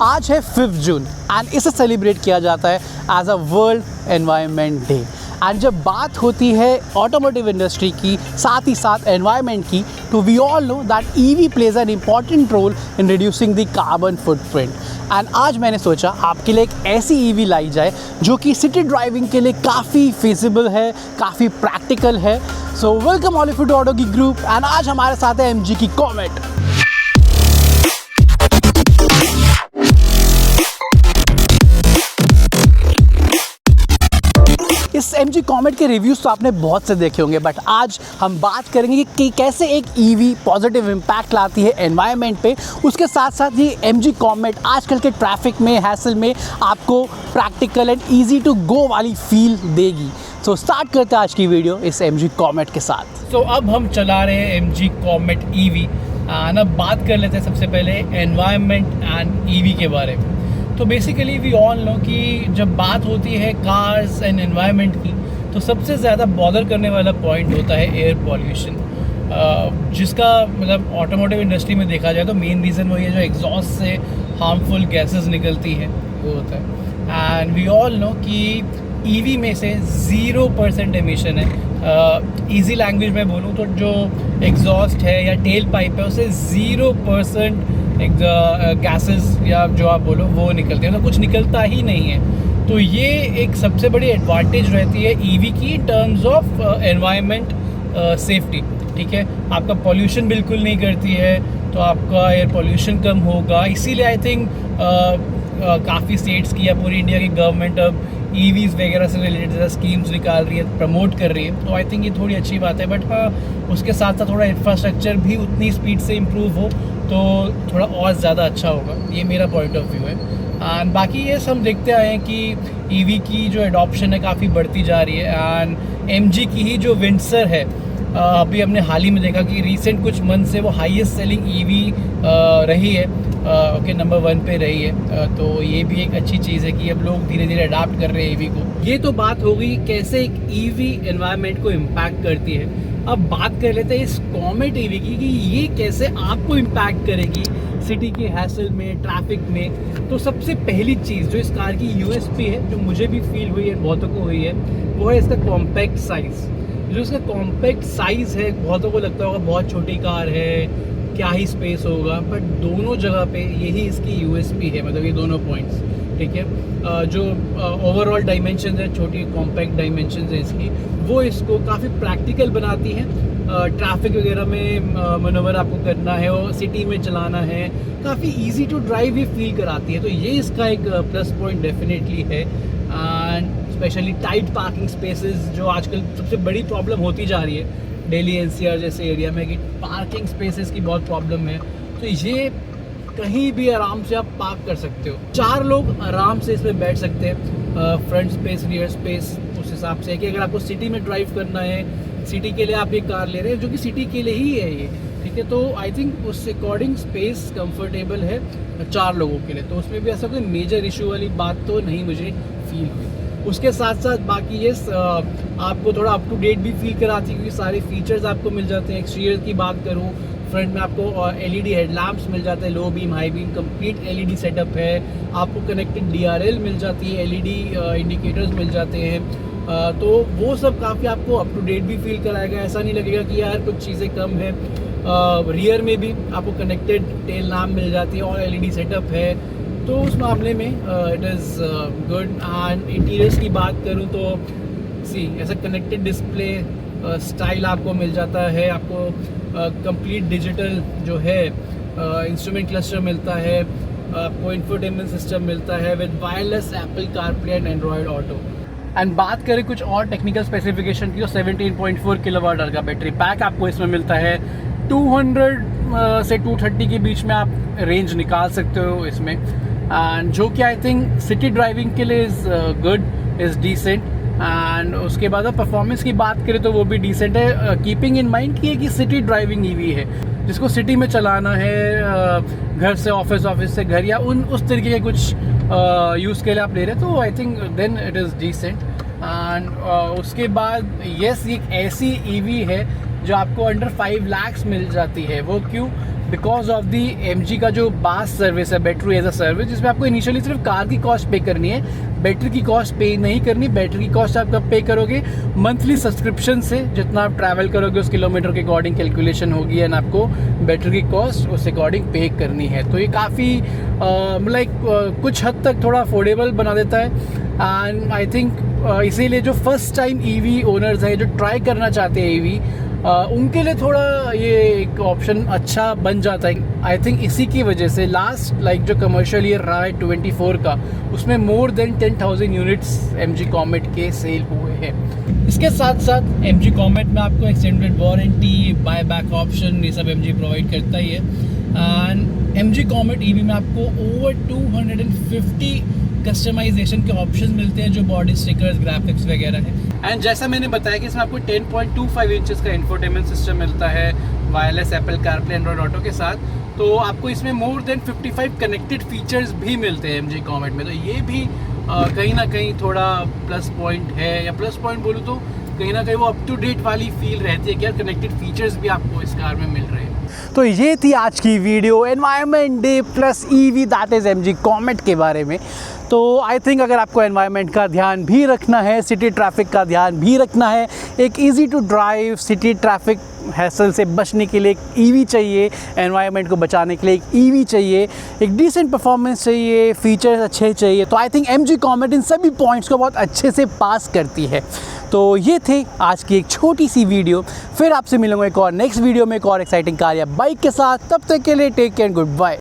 आज है 5 जून एंड इसे सेलिब्रेट किया जाता है as a world environment day. And जब बात होती है ऑटोमोटिव इंडस्ट्री की, साथ ही साथ एनवायरनमेंट की, तो we all know that EV plays an important role in reducing the carbon footprint. And आज मैंने सोचा आपके लिए एक ऐसी ईवी लाई जाए जो कि सिटी ड्राइविंग के लिए काफ़ी फिजिबल है, काफ़ी प्रैक्टिकल है। So welcome all of you to Auto Geek group and आज हमारे साथ है MG की कॉमेट। इस MG कॉमेट के रिव्यूज़ तो आपने बहुत से देखे होंगे, बट आज हम बात करेंगे कि कैसे एक ईवी पॉजिटिव इम्पैक्ट लाती है एनवायरनमेंट पे। उसके साथ साथ ये MG कॉमेट आजकल के ट्रैफिक में, हैसल में आपको practical and easy to go वाली फील देगी। तो स्टार्ट करते हैं आज की वीडियो इस MG कॉमेट के साथ। तो अब हम चला रहे हैं MG कॉमेट ईवी। अब बात कर लेते हैं सबसे पहले एनवायरनमेंट एंड ईवी के बारे में। तो बेसिकली वी ऑल नो कि जब बात होती है कार्स एंड एनवायरनमेंट की, तो सबसे ज़्यादा बॉदर करने वाला पॉइंट होता है एयर पॉल्यूशन, जिसका मतलब ऑटोमोटिव इंडस्ट्री में देखा जाए तो मेन रीज़न वही है जो एग्जॉस्ट से हार्मफुल गैसेस निकलती है वो होता है। एंड वी ऑल नो कि ईवी में से 0% एमिशन है। ईजी लैंग्वेज में बोलूँ तो जो एग्जॉस्ट है या टेल पाइप है उसे 0% गैसेस या जो आप बोलो वो निकलते हैं, तो कुछ निकलता ही नहीं है। तो ये एक सबसे बड़ी एडवांटेज रहती है ईवी की in terms of environment safety. ठीक है, आपका पॉल्यूशन बिल्कुल नहीं करती है, तो आपका एयर पॉल्यूशन कम होगा। इसीलिए आई थिंक काफ़ी स्टेट्स की या पूरी इंडिया की गवर्नमेंट अब ईवीज़ वगैरह से रिलेटेड स्कीम्स निकाल रही है, प्रमोट कर रही है। तो आई थिंक ये थोड़ी अच्छी बात है, बट हाँ उसके साथ साथ थोड़ा इंफ्रास्ट्रक्चर भी उतनी स्पीड से इम्प्रूव हो तो थोड़ा और ज़्यादा अच्छा होगा। ये मेरा पॉइंट ऑफ व्यू है। एंड बाकी ये सब देखते आए हैं कि ईवी की जो एडॉप्शन है काफ़ी बढ़ती जा रही है। एंड MG की ही जो विंडसर है, अभी हमने हाल ही में देखा कि रिसेंट कुछ मंथ से वो हाईएस्ट सेलिंग ईवी रही है, ओके नंबर 1 पे रही है। तो ये भी एक अच्छी चीज़ है कि अब लोग धीरे धीरे अडाप्ट कर रहे हैं ईवी को। ये तो बात हो गई कैसे एक ईवी एनवायरनमेंट को इम्पैक्ट करती है। अब बात कर लेते हैं इस कॉमेट ईवी की कि ये कैसे आपको इम्पैक्ट करेगी सिटी के हैसल में, ट्रैफिक में। तो सबसे पहली चीज़ जो इस कार की USP है, जो मुझे भी फील हुई है, बहुतों को हुई है, वो है इसका कॉम्पैक्ट साइज़। जो इसका कॉम्पैक्ट साइज़ है, बहुतों को लगता होगा बहुत छोटी कार है, क्या ही स्पेस होगा, बट दोनों जगह पे यही इसकी USP है, मतलब ये दोनों पॉइंट्स। ठीक है, जो ओवरऑल डायमेंशन है, छोटी कॉम्पैक्ट डायमेंशन है इसकी, वो इसको काफ़ी प्रैक्टिकल बनाती हैं। ट्रैफिक वगैरह में मनोवर आपको करना है और सिटी में चलाना है, काफ़ी इजी टू ड्राइव ये फील कराती है। तो ये इसका एक प्लस पॉइंट डेफिनेटली है। And specially tight parking spaces, जो आजकल सबसे बड़ी प्रॉब्लम होती जा रही है दिल्ली NCR जैसे एरिया में, कि पार्किंग स्पेसेस की बहुत प्रॉब्लम है। तो ये कहीं भी आराम से आप पार्क कर सकते हो, 4 लोग आराम से इसमें बैठ सकते हैं। फ्रंट स्पेस, रियर स्पेस उस हिसाब से कि अगर आपको सिटी में ड्राइव करना है, सिटी के लिए आप एक कार ले रहे हैं जो कि सिटी के लिए ही है ये, ठीक है, तो आई थिंक उस अकॉर्डिंग स्पेस कंफर्टेबल है 4 लोगों के लिए। तो उसमें भी ऐसा कोई मेजर इशू वाली बात तो नहीं मुझे फील हुई। उसके साथ साथ बाकी ये आपको थोड़ा अप टू डेट भी फील कराती है, क्योंकि सारे फीचर्स आपको मिल जाते हैं। एक्सटीरियर की बात करूँ, फ्रंट में आपको LED हेडलैम्प्स मिल जाते हैं, low beam, high beam, complete LED setup है। आपको कनेक्टेड DRL मिल जाती है, LED इंडिकेटर्स मिल जाते हैं। तो वो सब काफ़ी आपको अप टू डेट भी फील कराएगा। ऐसा नहीं लगेगा कि यार कुछ चीज़ें कम है। रियर में भी आपको कनेक्टेड टेल लैम्प मिल जाती है और LED सेटअप है, तो उस मामले में it is good. And interiors की बात करूँ तो ऐसा कनेक्टेड डिस्प्ले स्टाइल आपको मिल जाता है। आपको कंप्लीट डिजिटल जो है इंस्ट्रूमेंट क्लस्टर मिलता है, आपको इंफोटेनमेंट सिस्टम मिलता है with wireless Apple CarPlay and Android auto. And बात करें कुछ और टेक्निकल स्पेसिफिकेशन की, तो 17.4 किलोवाट का बैटरी पैक आपको इसमें मिलता है। 200 से 230 के बीच में आप रेंज निकाल सकते हो इसमें, एंड जो कि आई थिंक सिटी ड्राइविंग के लिए is good, is decent. And उसके बाद परफॉर्मेंस की बात करें तो वो भी डिसेंट है, कीपिंग इन माइंड कि सिटी ड्राइविंग ईवी है, जिसको सिटी में चलाना है, घर से ऑफिस, ऑफिस से घर, या उस तरीके के कुछ यूज़ के लिए आप ले रहे हैं, तो I think then it is decent. And उसके बाद येस, एक ऐसी ईवी है जो आपको अंडर 5 लाख मिल जाती है। वो क्यों? बिकॉज ऑफ दी MG का जो बास सर्विस है, बैटरी एज अ सर्विस, जिसमें आपको इनिशियली सिर्फ कार की कॉस्ट पे करनी है, बैटरी की कॉस्ट पे नहीं करनी। बैटरी की कॉस्ट आप कब पे करोगे? मंथली सब्सक्रिप्शन से, जितना आप ट्रैवल करोगे उस किलोमीटर के अकॉर्डिंग कैलकुलेशन होगी एंड आपको बैटरी की कॉस्ट उस अकॉर्डिंग पे करनी है। तो ये काफ़ी कुछ हद तक थोड़ा अफोर्डेबल बना देता है एंड आई थिंक इसीलिए जो फर्स्ट टाइम EV ओनर्स हैं, जो ट्राई करना चाहते हैं EV, उनके लिए थोड़ा ये एक ऑप्शन अच्छा बन जाता है। आई थिंक इसी की वजह से लास्ट जो कमर्शियल ईयर रहा है 24 का, उसमें more than 10,000 units MG comet के सेल हुए हैं। इसके साथ साथ MG कॉमेट में आपको extended warranty, buy back option, ये सब MG प्रोवाइड करता ही है। एंड MG कॉमेट EV में आपको ओवर 250 कस्टमाइजेशन के ऑप्शन मिलते हैं, जो बॉडी स्टिकर्स, ग्राफिक्स वगैरह है। एंड जैसा मैंने बताया कि इसमें आपको 10.25 इंचेस का इंफोटेनमेंट सिस्टम मिलता है, wireless Apple CarPlay, Android auto के साथ। तो आपको इसमें मोर देन 55 कनेक्टेड फीचर्स भी मिलते हैं MG कॉमेट में। तो ये भी कहीं ना कहीं थोड़ा प्लस पॉइंट है, या प्लस पॉइंट बोलूँ तो कहीं ना कहीं वो अप टू डेट वाली फील रहती है कि यार कनेक्टेड फीचर्स भी आपको इस कार में मिल रहे हैं। तो ये थी आज की video environment debt plus EV that is MG comet के बारे में। तो आई थिंक अगर आपको एनवायरनमेंट का ध्यान भी रखना है, सिटी ट्रैफिक का ध्यान भी रखना है, एक easy to drive city traffic hassle से बचने के लिए एक EV चाहिए, एनवायरनमेंट को बचाने के लिए एक EV चाहिए, एक डिसेंट परफॉर्मेंस चाहिए, फीचर्स अच्छे चाहिए, तो आई थिंक MG कॉमेट इन सभी पॉइंट्स को बहुत अच्छे से पास करती है। तो ये थे आज की एक छोटी सी वीडियो। फिर आपसे मिलूंगा एक और नेक्स्ट वीडियो में एक और एक्साइटिंग कार या बाइक के साथ। तब तक के लिए टेक केयर, गुड बाय।